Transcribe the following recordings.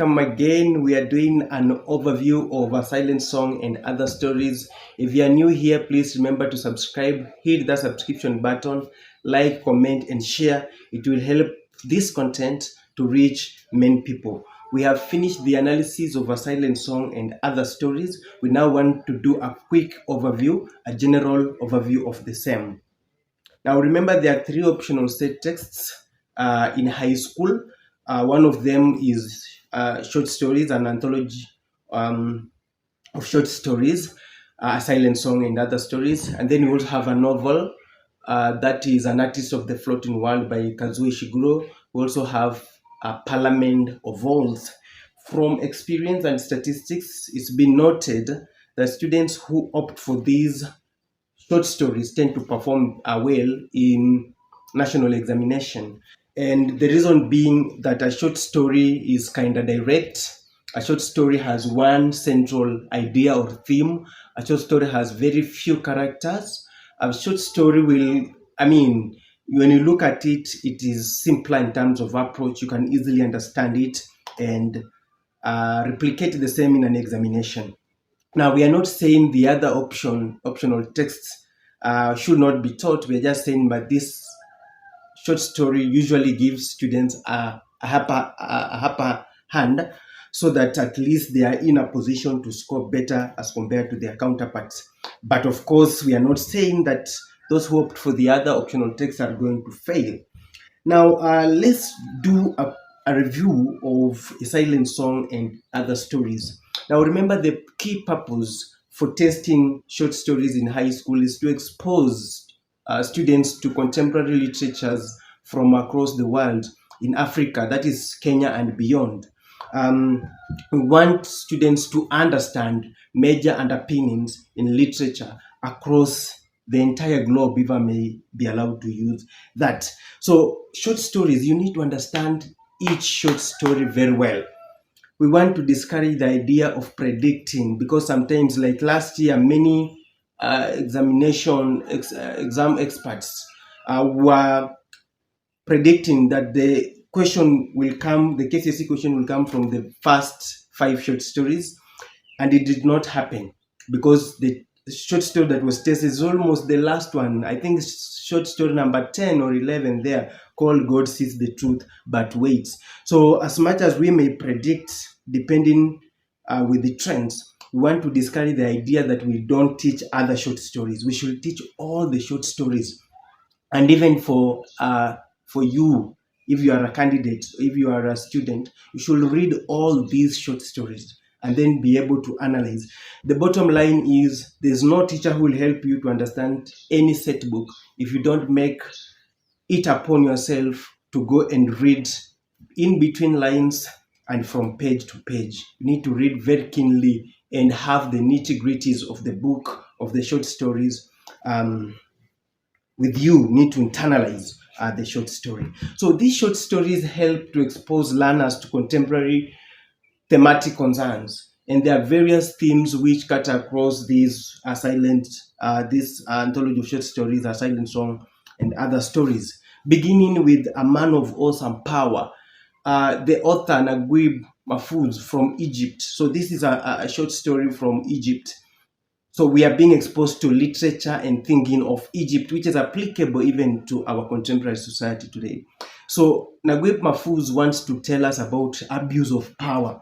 welcome again. We are doing an overview of a silent song and other stories. If you are new here, please remember to subscribe, hit the subscription button, like, comment, and share. It will help this content to reach many people. We have finished the analysis of a silent song and other stories. We now want to do a quick overview, a general overview of the same. Now remember, there are three optional set texts in high school. One of them is short stories, an anthology of short stories, a silent song and other stories. And then we also have a novel that is An Artist of the Floating World by Kazuo Ishiguro. We also have a Parliament of Owls. From experience and statistics, it's been noted that students who opt for these short stories tend to perform well in national examination. And the reason being that a short story is kind of direct. A short story has one central idea or theme. A short story has very few characters. A short story when you look at it, it is simpler in terms of approach. You can easily understand it and replicate the same in an examination. Now, we are not saying the other optional texts should not be taught. We are just saying that this short story usually gives students a upper hand, so that at least they are in a position to score better as compared to their counterparts. But of course, we are not saying that those who opt for the other optional texts are going to fail. Now, let's do a review of A Silent Song and Other Stories. Now, remember, the key purpose for testing short stories in high school is to expose students to contemporary literatures from across the world in Africa, that is Kenya and beyond. We want students to understand major underpinnings in literature across the entire globe, if I may be allowed to use that. So, short stories, you need to understand each short story very well. We want to discourage the idea of predicting, because sometimes, like last year, many exam experts were predicting that the KCSE question will come from the first 5 short stories, and it did not happen, because the short story that was tested is almost the last one. I think short story number 10 or 11 there, called God Sees the Truth But Waits. So as much as we may predict, depending with the trends, we want to discourage the idea that we don't teach other short stories. We should teach all the short stories. And even for you, if you are a candidate, if you are a student, you should read all these short stories and then be able to analyze. The bottom line is, there's no teacher who will help you to understand any set book if you don't make it upon yourself to go and read in between lines and from page to page. You need to read very keenly and have the nitty-gritties of the book, of the short stories with you. Need to internalize the short story. So these short stories help to expose learners to contemporary thematic concerns, and there are various themes which cut across these this anthology of short stories, A Silent Song and Other Stories, beginning with A Man of Awesome Power. The author, Naguib Mahfouz from Egypt. So this is a short story from Egypt. So we are being exposed to literature and thinking of Egypt, which is applicable even to our contemporary society today. So Naguib Mahfouz wants to tell us about abuse of power.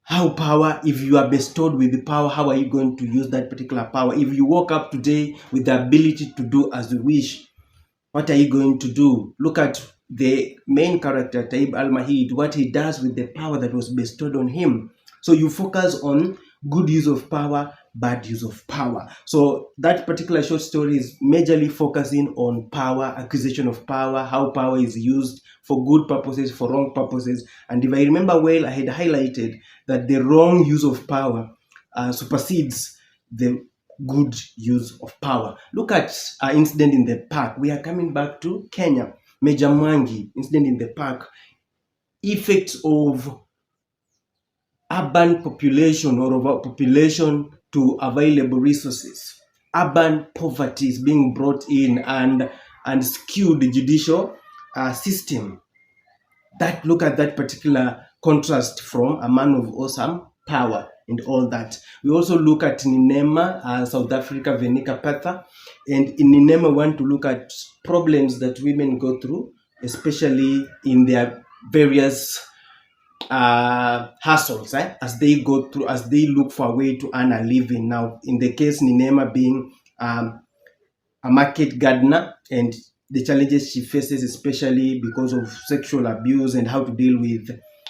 How power, if you are bestowed with the power, how are you going to use that particular power? If you woke up today with the ability to do as you wish, what are you going to do? Look at the main character, Taib al-Mahid, what he does with the power that was bestowed on him. So you focus on good use of power, bad use of power. So that particular short story is majorly focusing on power, acquisition of power, how power is used for good purposes, for wrong purposes. And if I remember well, I had highlighted that the wrong use of power supersedes the good use of power. Look at incident in the park. We are coming back to Kenya. Major Mwangi, incident in the park. Effects of urban population or overpopulation to available resources. Urban poverty is being brought in and skewed the judicial system. that look at that particular contrast from a man of awesome power and all that. We also look at Ninema, South Africa, Venica Patha. And in Ninema, we want to look at problems that women go through, especially in their various hustles, as they go through, as they look for a way to earn a living. Now, in the case Ninema being a market gardener, and the challenges she faces, especially because of sexual abuse and how to deal with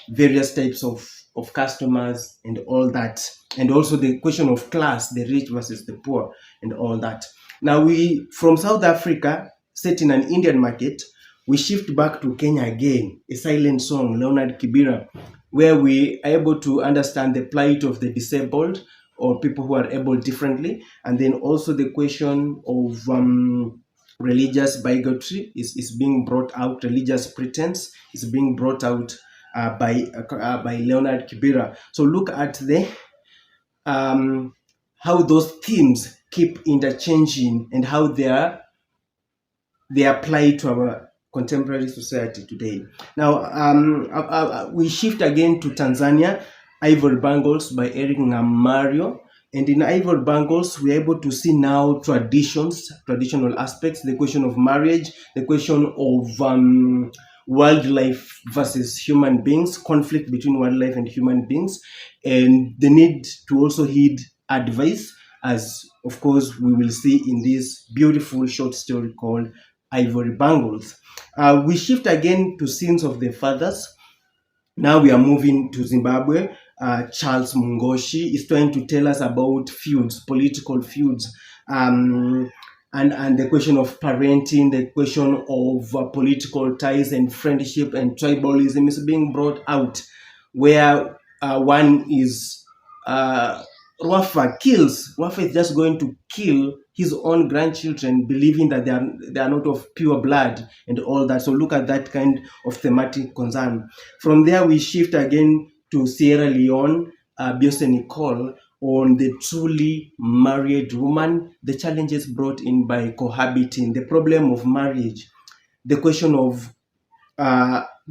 various types of customers and all that. And also the question of class, the rich versus the poor and all that. Now we, from South Africa, set in an Indian market, we shift back to Kenya again, a silent song, Leonard Kibira, where we are able to understand the plight of the disabled or people who are able differently. And then also the question of religious bigotry is being brought out, religious pretense is being brought out by Leonard Kibira. So look at the how those themes keep interchanging and how they apply to our contemporary society today. Now, we shift again to Tanzania, Ivory Bangles by Eric Ngamario. And in Ivory Bangles, we're able to see now traditional aspects, the question of marriage, the question of wildlife versus human beings, conflict between wildlife and human beings, and the need to also heed advice, as of course we will see in this beautiful short story called Ivory Bangles. We shift again to scenes of the fathers. Now we are moving to Zimbabwe. Charles Mungoshi is trying to tell us about feuds, political feuds, and the question of parenting, the question of political ties and friendship and tribalism is being brought out, where one is Wafa is just going to kill his own grandchildren, believing that they are not of pure blood and all that. So look at that kind of thematic concern. From there, we shift again to Sierra Leone, Biose Nicole, on the truly married woman, the challenges brought in by cohabiting, the problem of marriage, the question of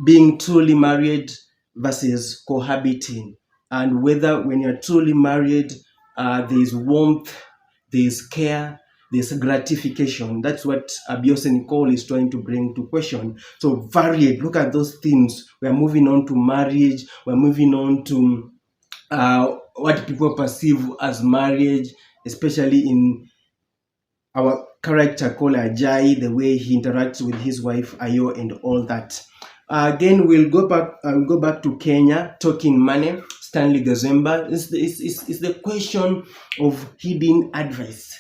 being truly married versus cohabiting, and whether when you're truly married, there's warmth, there's care, there's gratification. That's what Biose Nicole is trying to bring to question. So varied, look at those themes. We're moving on to marriage, we're moving on to what people perceive as marriage, especially in our character called Ajay, the way he interacts with his wife Ayo and all that. Again, we'll go back to Kenya, talking money. Stanley Gazemba. It's the question of hidden advice.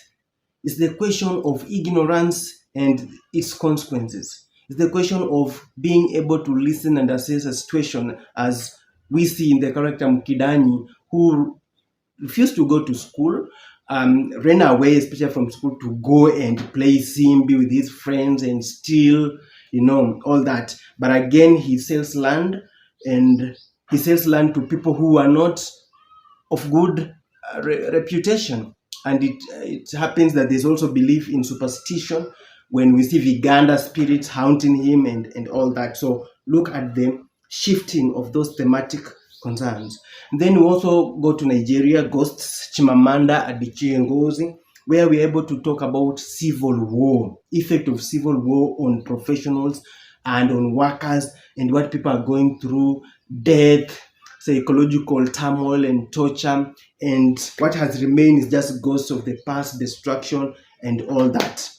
It's the question of ignorance and its consequences. It's the question of being able to listen and assess a situation, as we see in the character Mukidani, who refused to go to school, ran away, especially from school, to go and play Simbi with his friends and steal, all that. But again, he sells land, and he sells land to people who are not of good reputation. And it happens that there's also belief in superstition when we see Viganda spirits haunting him and all that. So look at the shifting of those thematic concerns. And then we also go to Nigeria, Ghosts, Chimamanda Adichie Ngozi, where we're able to talk about civil war, effect of civil war on professionals and on workers, and what people are going through, death, psychological turmoil and torture, and what has remained is just ghosts of the past, destruction, and all that.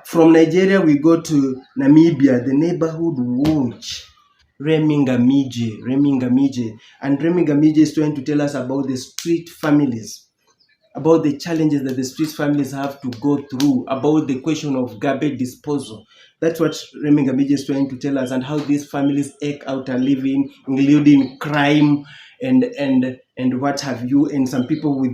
From Nigeria, we go to Namibia, the neighborhood watch. Remy Ngamije. And Remy Ngamije is trying to tell us about the street families, about the challenges that the street families have to go through, about the question of garbage disposal. That's what Remy Ngamije is trying to tell us, and how these families eke out a living, including crime and what have you, and some people with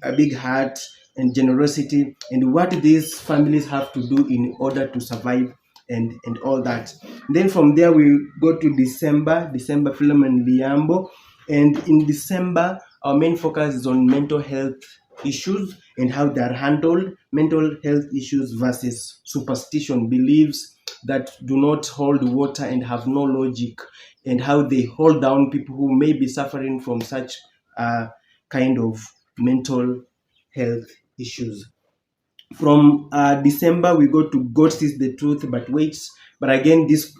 a big heart and generosity, and what these families have to do in order to survive and all that. Then from there we go to December film and Liambo. And in December, our main focus is on mental health issues and how they are handled, mental health issues versus superstition, beliefs, that do not hold water and have no logic, and how they hold down people who may be suffering from such kind of mental health issues. From December, we go to God Sees the Truth But Waits. But again, this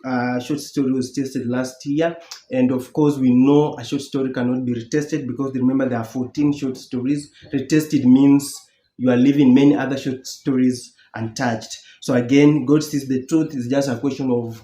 short story was tested last year. And of course, we know a short story cannot be retested, because remember, there are 14 short stories. Retested means you are leaving many other short stories untouched. So again, God Sees the Truth is just a question of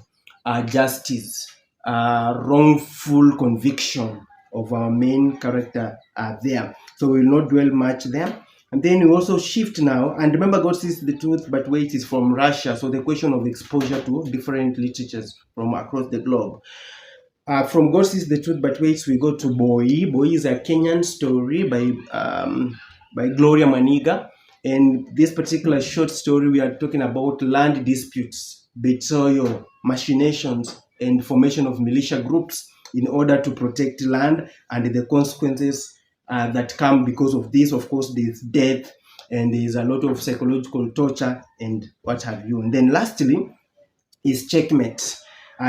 justice, wrongful conviction of our main character there. So we will not dwell much there. And then we also shift now, and remember, God Sees the Truth But Wait is from Russia, so the question of exposure to different literatures from across the globe. From God Sees the Truth But Wait, we go to Boy. Boy is a Kenyan story by Gloria Maniga. And this particular short story, we are talking about land disputes, betrayal, machinations, and formation of militia groups in order to protect land, and the consequences that come because of this. Of course, there's death, and there's a lot of psychological torture and what have you. And then lastly is Checkmate.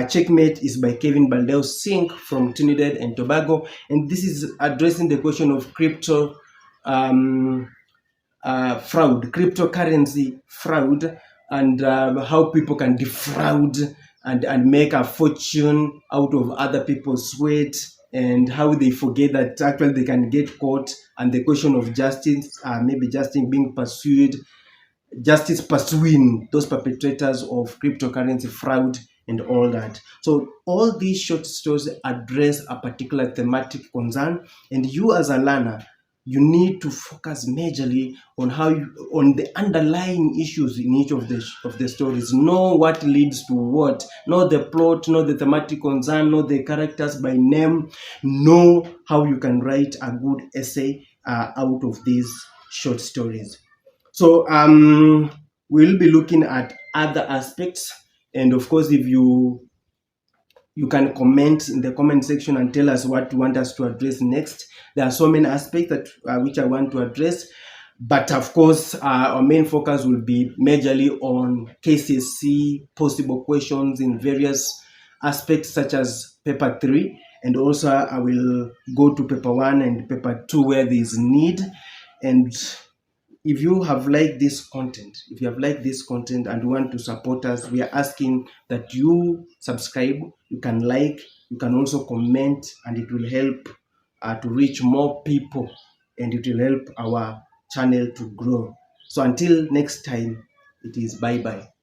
Checkmate is by Kevin Baldeo Sink from Trinidad and Tobago, and this is addressing the question of crypto fraud, cryptocurrency fraud, and how people can defraud and make a fortune out of other people's sweat, and how they forget that actually they can get caught, and the question of justice, maybe justice being pursued, justice pursuing those perpetrators of cryptocurrency fraud and all that. So all these short stories address a particular thematic concern, and you as a learner, you need to focus majorly on on the underlying issues in each of the stories. Know what leads to what. Know the plot. Know the thematic concern. Know the characters by name. Know how you can write a good essay out of these short stories. So we'll be looking at other aspects, and of course, if you can comment in the comment section and tell us what you want us to address next. There are so many aspects that which I want to address, but of course, our main focus will be majorly on KCSE possible questions in various aspects, such as paper 3, and also I will go to paper 1 and paper 2 where there is need. And if you have liked this content, and want to support us, we are asking that you subscribe, you can like, you can also comment, and it will help to reach more people, and it will help our channel to grow. So until next time, it is bye-bye.